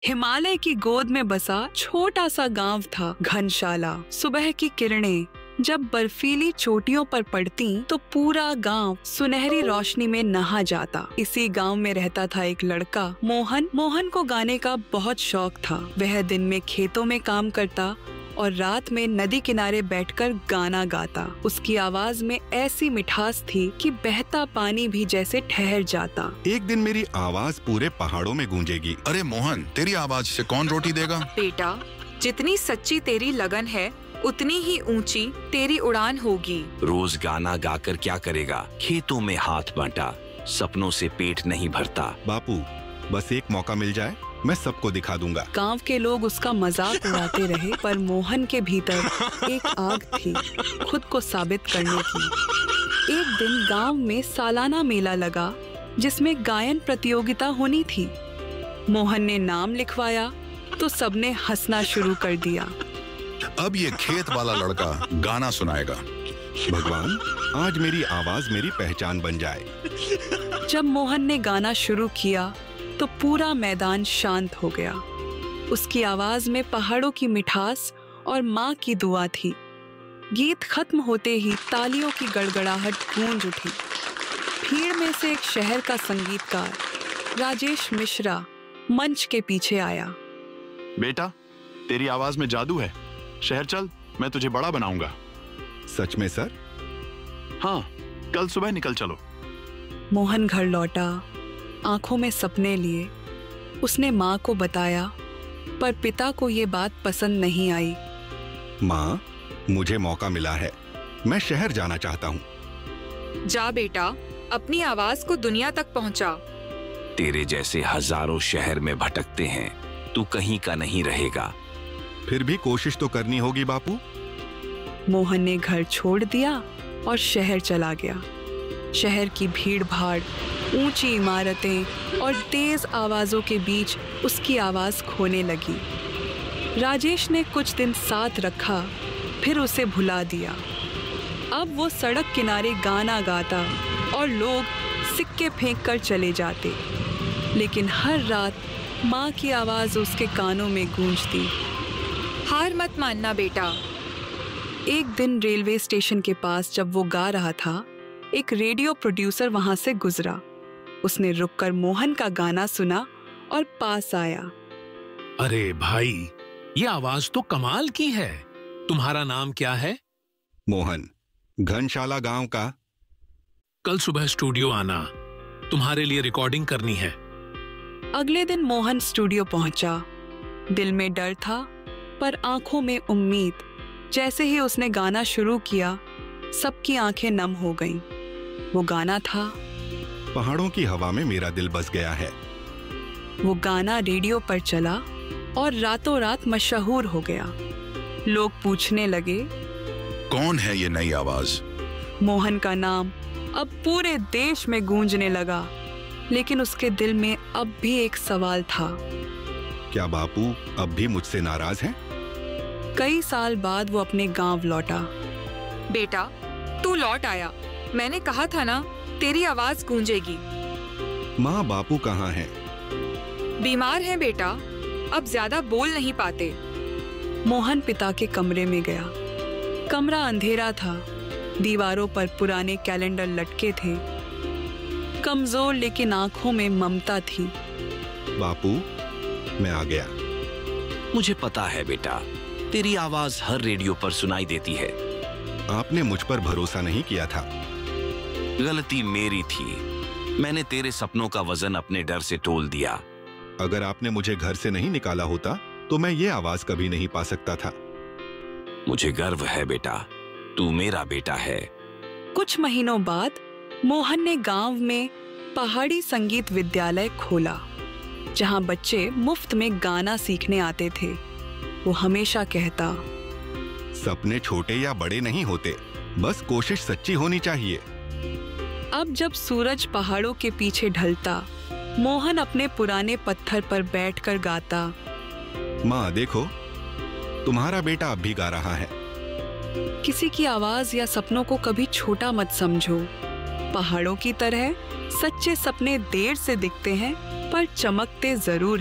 हिमालय की गोद में बसा छोटा सा गांव था घनशाला। सुबह की किरणें जब बर्फीली चोटियों पर पड़ती तो पूरा गांव सुनहरी रोशनी में नहा जाता। इसी गांव में रहता था एक लड़का मोहन। मोहन को गाने का बहुत शौक था। वह दिन में खेतों में काम करता और रात में नदी किनारे बैठकर गाना गाता। उसकी आवाज में ऐसी मिठास थी कि बहता पानी भी जैसे ठहर जाता। एक दिन मेरी आवाज पूरे पहाड़ों में गूंजेगी। अरे मोहन, तेरी आवाज से कौन रोटी देगा? बेटा, जितनी सच्ची तेरी लगन है उतनी ही ऊंची तेरी उड़ान होगी। रोज गाना गाकर क्या करेगा? खेतों में हाथ बांटा, सपनों से पेट नहीं भरता। बापू, बस एक मौका मिल जाए, मैं सबको दिखा दूंगा। गांव के लोग उसका मजाक उड़ाते रहे, पर मोहन के भीतर एक आग थी खुद को साबित करने की। एक दिन गांव में सालाना मेला लगा जिसमें गायन प्रतियोगिता होनी थी। मोहन ने नाम लिखवाया तो सबने हंसना शुरू कर दिया। अब ये खेत वाला लड़का गाना सुनाएगा। भगवान, आज मेरी आवाज मेरी पहचान बन जाए। जब मोहन ने गाना शुरू किया तो पूरा मैदान शांत हो गया। उसकी आवाज में पहाड़ों की मिठास और माँ की दुआ थी। गीत खत्म होते ही तालियों की गड़गड़ाहट गूंज उठी। भीड़ में से एक शहर का संगीतकार राजेश मिश्रा मंच के पीछे आया। बेटा, तेरी आवाज में जादू है। शहर चल, मैं तुझे बड़ा बनाऊंगा। सच में सर? हाँ, कल सुबह निकल चलो। मोहन घर लौटा, आंखों में सपने लिए। उसने माँ को बताया, पर पिता को ये बात पसंद नहीं आई। माँ, मुझे मौका मिला है, मैं शहर जाना चाहता हूँ। जा बेटा, अपनी आवाज को दुनिया तक पहुँचा। तेरे जैसे हजारों शहर में भटकते हैं, तू कहीं का नहीं रहेगा। फिर भी कोशिश तो करनी होगी बापू। मोहन ने घर छोड़ दिया और शहर चला गया। शहर की भीड़ भाड़, ऊंची इमारतें और तेज आवाजों के बीच उसकी आवाज खोने लगी। राजेश ने कुछ दिन साथ रखा, फिर उसे भुला दिया। अब वो सड़क किनारे गाना गाता और लोग सिक्के फेंक कर चले जाते, लेकिन हर रात माँ की आवाज उसके कानों में गूंजती। हार मत मानना बेटा। एक दिन रेलवे स्टेशन के पास जब वो गा रहा था, एक रेडियो प्रोड्यूसर वहां से गुजरा। उसने रुककर मोहन का गाना सुना और पास आया। अरे भाई, ये आवाज तो कमाल की है। तुम्हारा नाम क्या है? मोहन, घनशाला गांव का। कल सुबह स्टूडियो आना, तुम्हारे लिए रिकॉर्डिंग करनी है। अगले दिन मोहन स्टूडियो पहुंचा। दिल में डर था पर आंखों में उम्मीद। जैसे ही उसने गाना शुरू किया, सबकी आंखें नम हो गईं। वो गाना था, पहाड़ों की हवा में मेरा दिल बस गया है। वो गाना रेडियो पर चला और रातों रात मशहूर हो गया। लोग पूछने लगे, कौन है ये नई आवाज? मोहन का नाम अब पूरे देश में गूंजने लगा, लेकिन उसके दिल में अब भी एक सवाल था। क्या बापू अब भी मुझसे नाराज हैं? कई साल बाद वो अपने गांव लौटा। बेटा, तू लौट आया। मैंने कहा था ना, तेरी आवाज गूंजेगी। माँ, बापू कहाँ हैं? बीमार है बेटा, अब ज्यादा बोल नहीं पाते। मोहन पिता के कमरे में गया। कमरा अंधेरा था। दीवारों पर पुराने कैलेंडर लटके थे। कमजोर लेकिन आंखों में ममता थी। बापू, मैं आ गया। मुझे पता है बेटा, तेरी आवाज हर रेडियो पर सुनाई देती है। आपने मुझ पर भरोसा नहीं किया था। गलती मेरी थी। मैंने तेरे सपनों का वजन अपने डर से तोल दिया। अगर आपने मुझे घर से नहीं निकाला होता तो मैं ये आवाज कभी नहीं पा सकता था। मुझे गर्व है बेटा, तू मेरा बेटा है। कुछ महीनों बाद मोहन ने गांव में पहाड़ी संगीत विद्यालय खोला, जहां बच्चे मुफ्त में गाना सीखने आते थे। वो हमेशा कहता, सपने छोटे या बड़े नहीं होते, बस कोशिश सच्ची होनी चाहिए। अब जब सूरज पहाड़ों के पीछे ढलता, मोहन अपने पुराने पत्थर पर बैठकर गाता, माँ देखो, तुम्हारा बेटा अब भी गा रहा है। किसी की आवाज या सपनों को कभी छोटा मत समझो। पहाड़ों की तरह सच्चे सपने देर से दिखते हैं, पर चमकते जरूर